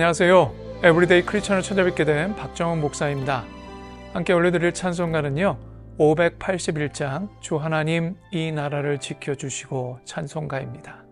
안녕하세요. 에브리데이 크리스천을 찾아뵙게 된 박정훈 목사입니다. 함께 올려드릴 찬송가는요, 581장 주 하나님 이 나라를 지켜주시고 찬송가입니다.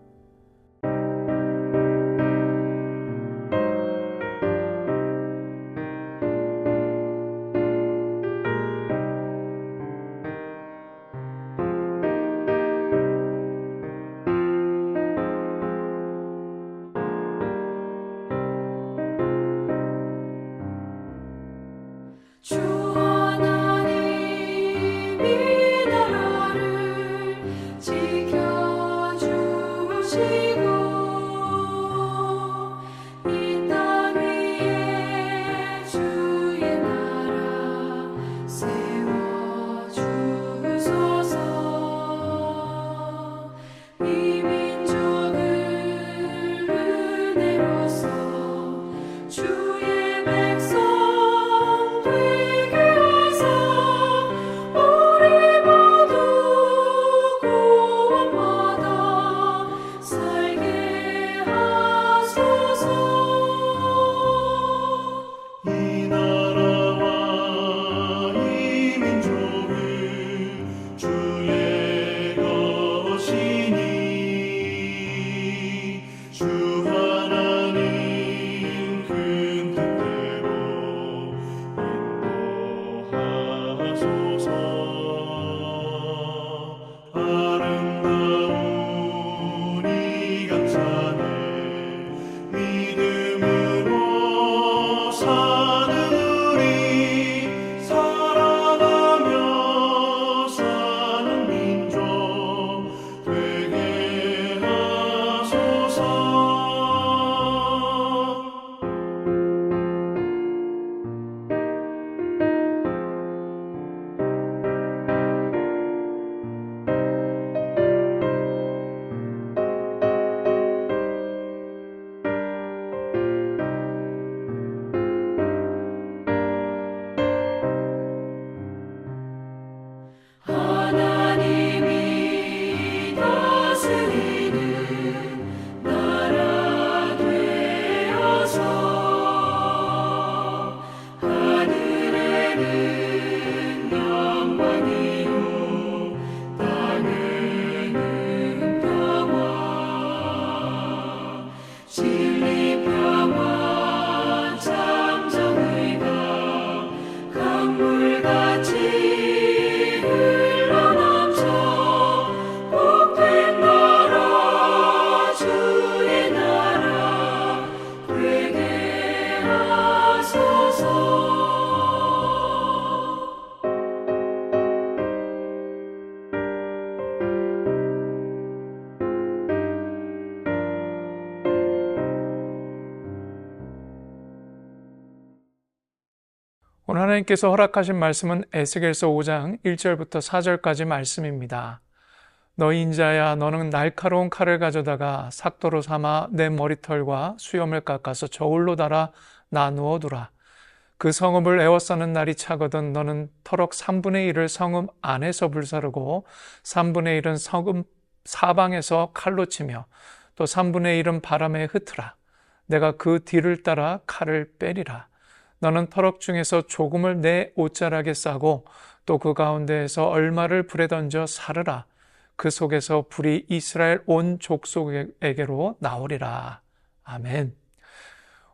오늘 하나님께서 허락하신 말씀은 에스겔서 5장 1절부터 4절까지 말씀입니다. 너 인자야, 너는 날카로운 칼을 가져다가 삭도로 삼아 내 머리털과 수염을 깎아서 저울로 달아 나누어 두라. 그 성읍을 에워싸는 날이 차거든 너는 터럭 3분의 1을 성읍 안에서 불사르고 3분의 1은 성읍 사방에서 칼로 치며 또 3분의 1은 바람에 흩으라. 내가 그 뒤를 따라 칼을 빼리라. 너는 터럭 중에서 조금을 내 옷자락에 싸고 또 그 가운데에서 얼마를 불에 던져 사르라. 그 속에서 불이 이스라엘 온 족속에게로 나오리라. 아멘.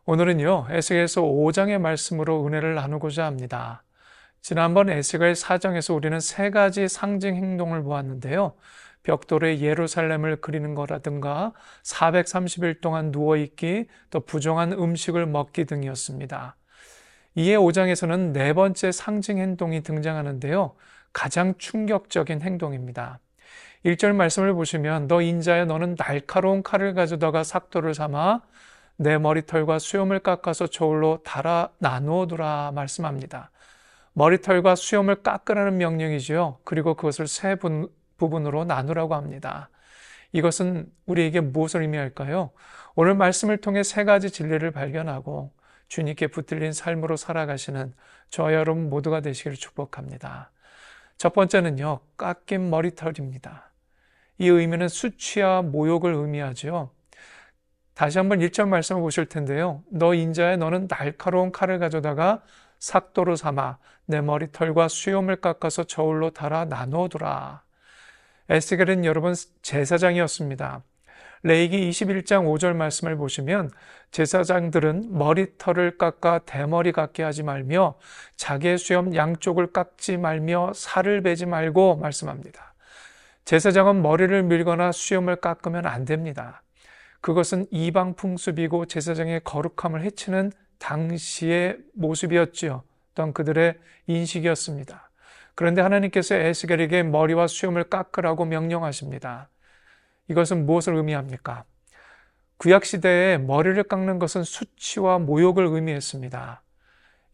오늘은요, 에스겔서 5장의 말씀으로 은혜를 나누고자 합니다. 지난번 에스겔 4장에서 우리는 세 가지 상징 행동을 보았는데요. 벽돌에 예루살렘을 그리는 거라든가 430일 동안 누워있기, 또 부정한 음식을 먹기 등이었습니다. 이에 5장에서는 네 번째 상징 행동이 등장하는데요. 가장 충격적인 행동입니다. 1절 말씀을 보시면 너 인자야 너는 날카로운 칼을 가져다가 삭도를 삼아 내 머리털과 수염을 깎아서 저울로 달아 나누어 두라 말씀합니다. 머리털과 수염을 깎으라는 명령이지요. 그리고 그것을 세 부분으로 나누라고 합니다. 이것은 우리에게 무엇을 의미할까요? 오늘 말씀을 통해 세 가지 진리를 발견하고 주님께 붙들린 삶으로 살아가시는 저와 여러분 모두가 되시기를 축복합니다. 첫 번째는요, 깎인 머리털입니다. 이 의미는 수치와 모욕을 의미하죠. 다시 한번 1절 말씀을 보실 텐데요. 너 인자야 너는 날카로운 칼을 가져다가 삭도로 삼아 내 머리털과 수염을 깎아서 저울로 달아 나누어두라. 에스겔은 여러분 제사장이었습니다. 레위기 21장 5절 말씀을 보시면 제사장들은 머리털을 깎아 대머리 같게 하지 말며 자기의 수염 양쪽을 깎지 말며 살을 베지 말고 말씀합니다. 제사장은 머리를 밀거나 수염을 깎으면 안 됩니다. 그것은 이방 풍습이고 제사장의 거룩함을 해치는 당시의 모습이었지요. 또한 그들의 인식이었습니다. 그런데 하나님께서 에스겔에게 머리와 수염을 깎으라고 명령하십니다. 이것은 무엇을 의미합니까? 구약시대에 머리를 깎는 것은 수치와 모욕을 의미했습니다.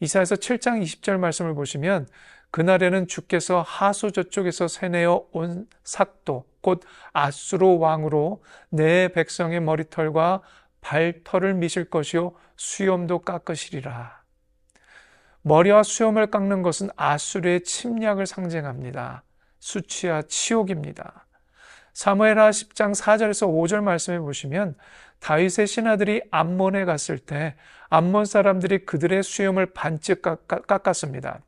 이사야서 7장 20절 말씀을 보시면 그날에는 주께서 하수 저쪽에서 세내어 온 삭도 곧 아수르 왕으로 내 백성의 머리털과 발털을 미실 것이요 수염도 깎으시리라. 머리와 수염을 깎는 것은 아수르의 침략을 상징합니다. 수치와 치욕입니다. 사무엘하 10장 4절에서 5절 말씀해 보시면 다윗의 신하들이 암몬에 갔을 때 암몬 사람들이 그들의 수염을 반쯤 깎았습니다.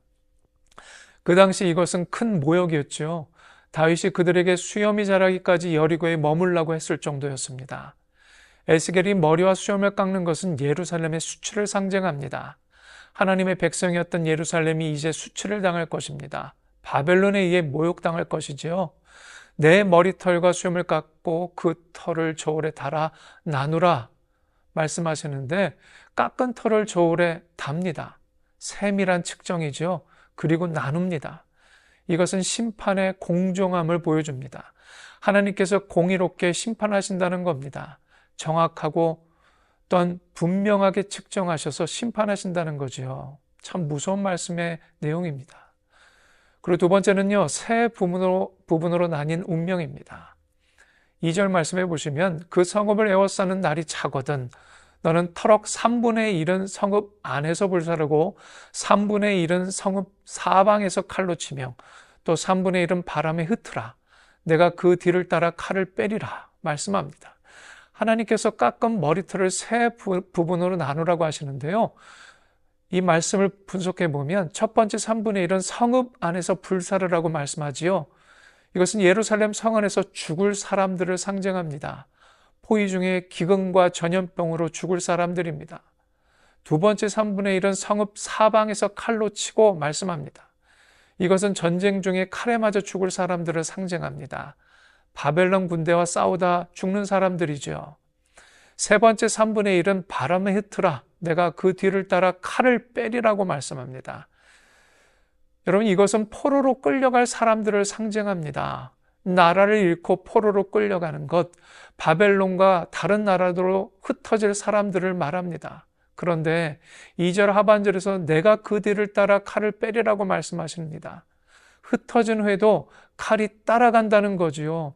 그 당시 이것은 큰 모욕이었죠. 다윗이 그들에게 수염이 자라기까지 여리고에 머물라고 했을 정도였습니다. 에스겔이 머리와 수염을 깎는 것은 예루살렘의 수치를 상징합니다. 하나님의 백성이었던 예루살렘이 이제 수치를 당할 것입니다. 바벨론에 의해 모욕당할 것이지요. 내 머리털과 수염을 깎고 그 털을 저울에 달아 나누라 말씀하시는데 깎은 털을 저울에 답니다. 세밀한 측정이죠. 그리고 나눕니다. 이것은 심판의 공정함을 보여줍니다. 하나님께서 공의롭게 심판하신다는 겁니다. 정확하고 또한 분명하게 측정하셔서 심판하신다는 거죠. 참 무서운 말씀의 내용입니다. 그리고 두 번째는요, 세 부분으로 나뉜 운명입니다. 2절 말씀해 보시면 그 성읍을 에워싸는 날이 차거든 너는 터럭 3분의 1은 성읍 안에서 불사르고 3분의 1은 성읍 사방에서 칼로 치며 또 3분의 1은 바람에 흩으라. 내가 그 뒤를 따라 칼을 빼리라 말씀합니다. 하나님께서 깎은 머리털을 세 부분으로 나누라고 하시는데요. 이 말씀을 분석해 보면 첫 번째 3분의 1은 성읍 안에서 불사르라고 말씀하지요. 이것은 예루살렘 성 안에서 죽을 사람들을 상징합니다. 포위 중에 기근과 전염병으로 죽을 사람들입니다. 두 번째 3분의 1은 성읍 사방에서 칼로 치고 말씀합니다. 이것은 전쟁 중에 칼에 맞아 죽을 사람들을 상징합니다. 바벨론 군대와 싸우다 죽는 사람들이죠. 세 번째 3분의 1은 바람에 흩으라. 내가 그 뒤를 따라 칼을 빼리라고 말씀합니다. 여러분 이것은 포로로 끌려갈 사람들을 상징합니다. 나라를 잃고 포로로 끌려가는 것, 바벨론과 다른 나라로 흩어질 사람들을 말합니다. 그런데 2절 하반절에서 내가 그 뒤를 따라 칼을 빼리라고 말씀하십니다. 흩어진 후에도 칼이 따라간다는 거지요.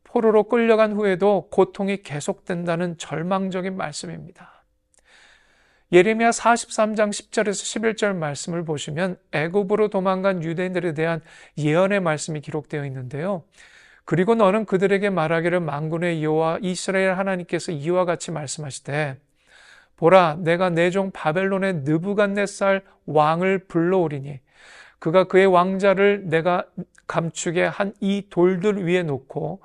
포로로 끌려간 후에도 고통이 계속된다는 절망적인 말씀입니다. 예레미야 43장 10절에서 11절 말씀을 보시면 애굽으로 도망간 유대인들에 대한 예언의 말씀이 기록되어 있는데요. 그리고 너는 그들에게 말하기를 만군의 여호와 이스라엘 하나님께서 이와 같이 말씀하시되 보라 내가 내 종 바벨론의 느부갓네살 왕을 불러오리니 그가 그의 왕자를 내가 감축에 한 이 돌들 위에 놓고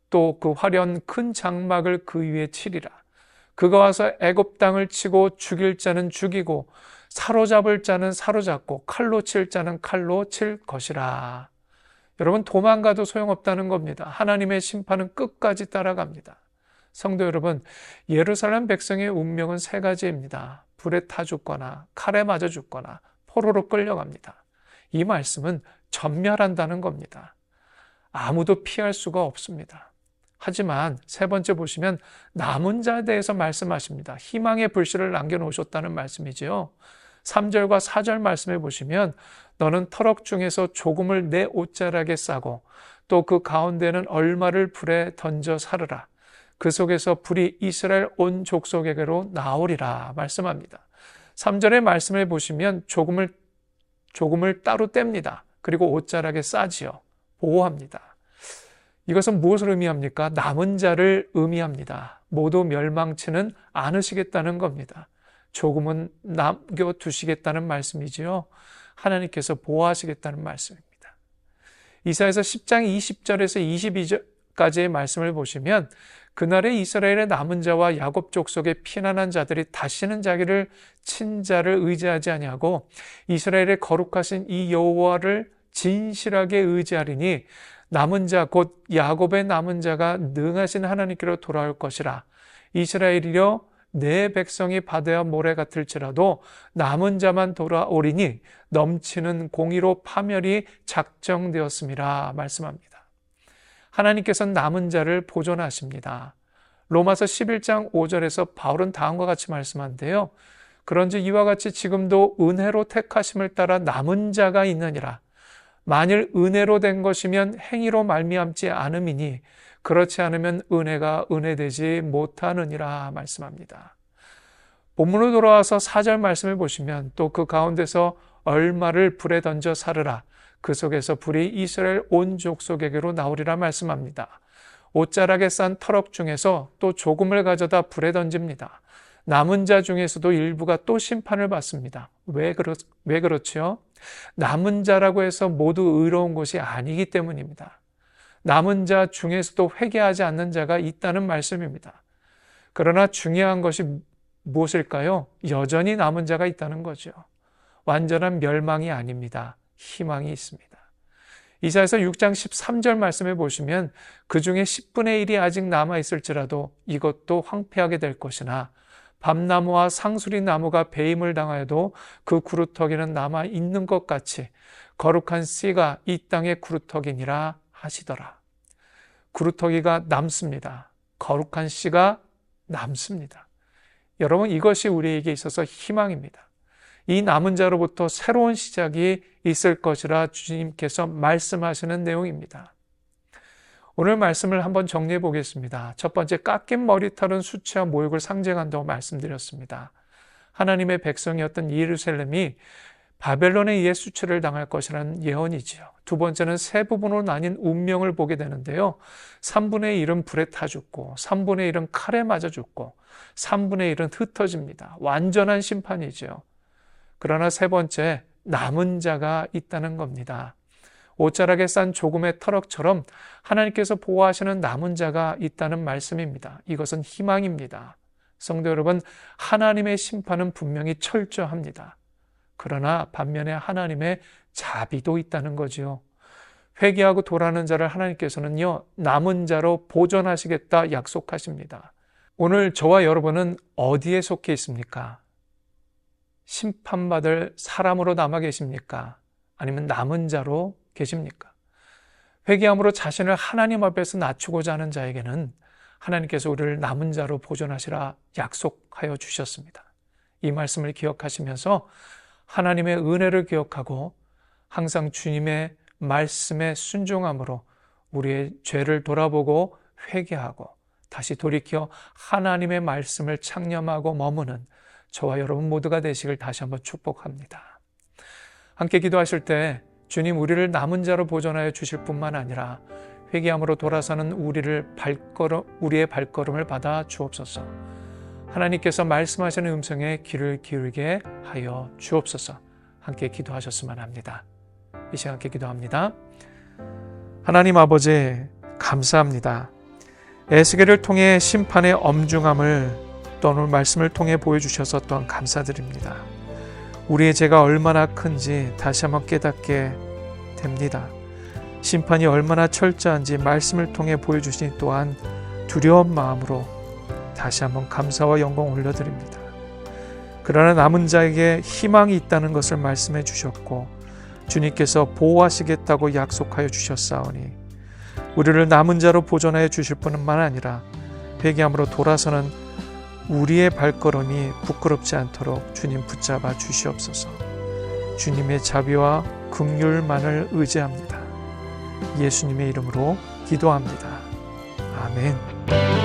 또 그 화려한 큰 장막을 그 위에 치리라. 그가 와서 애굽 땅을 치고 죽일 자는 죽이고 사로잡을 자는 사로잡고 칼로 칠 자는 칼로 칠 것이라. 여러분 도망가도 소용없다는 겁니다. 하나님의 심판은 끝까지 따라갑니다. 성도 여러분, 예루살렘 백성의 운명은 세 가지입니다. 불에 타 죽거나 칼에 맞아 죽거나 포로로 끌려갑니다. 이 말씀은 전멸한다는 겁니다. 아무도 피할 수가 없습니다. 하지만 세 번째 보시면 남은 자에 대해서 말씀하십니다. 희망의 불씨를 남겨놓으셨다는 말씀이지요. 3절과 4절 말씀해 보시면 너는 터럭 중에서 조금을 내 옷자락에 싸고 또 그 가운데는 얼마를 불에 던져 사르라. 그 속에서 불이 이스라엘 온 족속에게로 나오리라 말씀합니다. 3절의 말씀을 보시면 조금을 따로 뗍니다. 그리고 옷자락에 싸지요. 보호합니다. 이것은 무엇을 의미합니까? 남은 자를 의미합니다. 모두 멸망치는 않으시겠다는 겁니다. 조금은 남겨두시겠다는 말씀이지요. 하나님께서 보호하시겠다는 말씀입니다. 이사야서 10장 20절에서 22절까지의 말씀을 보시면 그날에 이스라엘의 남은 자와 야곱 족속의 피난한 자들이 다시는 자기를 친자를 의지하지 아니하고 이스라엘의 거룩하신 이 여호와를 진실하게 의지하리니 남은 자 곧 야곱의 남은 자가 능하신 하나님께로 돌아올 것이라. 이스라엘이여 내 백성이 바다와 모래 같을지라도 남은 자만 돌아오리니 넘치는 공의로 파멸이 작정되었음이라 말씀합니다. 하나님께서는 남은 자를 보존하십니다. 로마서 11장 5절에서 바울은 다음과 같이 말씀한데요. 그런즉 이와 같이 지금도 은혜로 택하심을 따라 남은 자가 있느니라. 만일 은혜로 된 것이면 행위로 말미암지 않음이니 그렇지 않으면 은혜가 은혜되지 못하느니라 말씀합니다. 본문으로 돌아와서 4절 말씀을 보시면 또 그 가운데서 얼마를 불에 던져 사르라. 그 속에서 불이 이스라엘 온 족속에게로 나오리라 말씀합니다. 옷자락에 싼 터럭 중에서 또 조금을 가져다 불에 던집니다. 남은 자 중에서도 일부가 또 심판을 받습니다. 왜 그렇죠? 남은 자라고 해서 모두 의로운 것이 아니기 때문입니다. 남은 자 중에서도 회개하지 않는 자가 있다는 말씀입니다. 그러나 중요한 것이 무엇일까요? 여전히 남은 자가 있다는 거죠. 완전한 멸망이 아닙니다. 희망이 있습니다. 이사야서 6장 13절 말씀해 보시면 그 중에 10분의 1이 아직 남아있을지라도 이것도 황폐하게 될 것이나 밤나무와 상수리 나무가 배임을 당하여도 그 구루터기는 남아있는 것 같이 거룩한 씨가 이 땅의 구루터기니라 하시더라. 구루터기가 남습니다. 거룩한 씨가 남습니다. 여러분, 이것이 우리에게 있어서 희망입니다. 이 남은 자로부터 새로운 시작이 있을 것이라 주님께서 말씀하시는 내용입니다. 오늘 말씀을 한번 정리해 보겠습니다. 첫 번째, 깎인 머리털은 수치와 모욕을 상징한다고 말씀드렸습니다. 하나님의 백성이었던 예루살렘이 바벨론에 의해 수치를 당할 것이라는 예언이지요. 두 번째는 세 부분으로 나뉜 운명을 보게 되는데요. 3분의 1은 불에 타 죽고 3분의 1은 칼에 맞아 죽고 3분의 1은 흩어집니다. 완전한 심판이죠. 그러나 세 번째, 남은 자가 있다는 겁니다. 옷자락에 싼 조금의 터럭처럼 하나님께서 보호하시는 남은 자가 있다는 말씀입니다. 이것은 희망입니다. 성도 여러분, 하나님의 심판은 분명히 철저합니다. 그러나 반면에 하나님의 자비도 있다는 거지요. 회개하고 돌아오는 자를 하나님께서는요, 남은 자로 보존하시겠다 약속하십니다. 오늘 저와 여러분은 어디에 속해 있습니까? 심판받을 사람으로 남아 계십니까? 아니면 남은 자로 계십니까? 회개함으로 자신을 하나님 앞에서 낮추고자 하는 자에게는 하나님께서 우리를 남은 자로 보존하시라 약속하여 주셨습니다. 이 말씀을 기억하시면서 하나님의 은혜를 기억하고 항상 주님의 말씀에 순종함으로 우리의 죄를 돌아보고 회개하고 다시 돌이켜 하나님의 말씀을 창념하고 머무는 저와 여러분 모두가 되시길 다시 한번 축복합니다. 함께 기도하실 때 주님, 우리를 남은 자로 보존하여 주실 뿐만 아니라 회개함으로 돌아서는 우리의 발걸음을 받아 주옵소서. 하나님께서 말씀하시는 음성에 귀를 기울게 하여 주옵소서. 함께 기도하셨으면 합니다. 이 시간 함께 기도합니다. 하나님 아버지, 감사합니다. 에스겔을 통해 심판의 엄중함을 또 오늘 말씀을 통해 보여주셔서 또한 감사드립니다. 우리의 죄가 얼마나 큰지 다시 한번 깨닫게 됩니다. 심판이 얼마나 철저한지 말씀을 통해 보여주신 또한 두려운 마음으로 다시 한번 감사와 영광 올려드립니다. 그러나 남은 자에게 희망이 있다는 것을 말씀해 주셨고 주님께서 보호하시겠다고 약속하여 주셨사오니 우리를 남은 자로 보존하여 주실 뿐만 아니라 회개함으로 돌아서는 우리의 발걸음이 부끄럽지 않도록 주님 붙잡아 주시옵소서. 주님의 자비와 긍휼만을 의지합니다. 예수님의 이름으로 기도합니다. 아멘.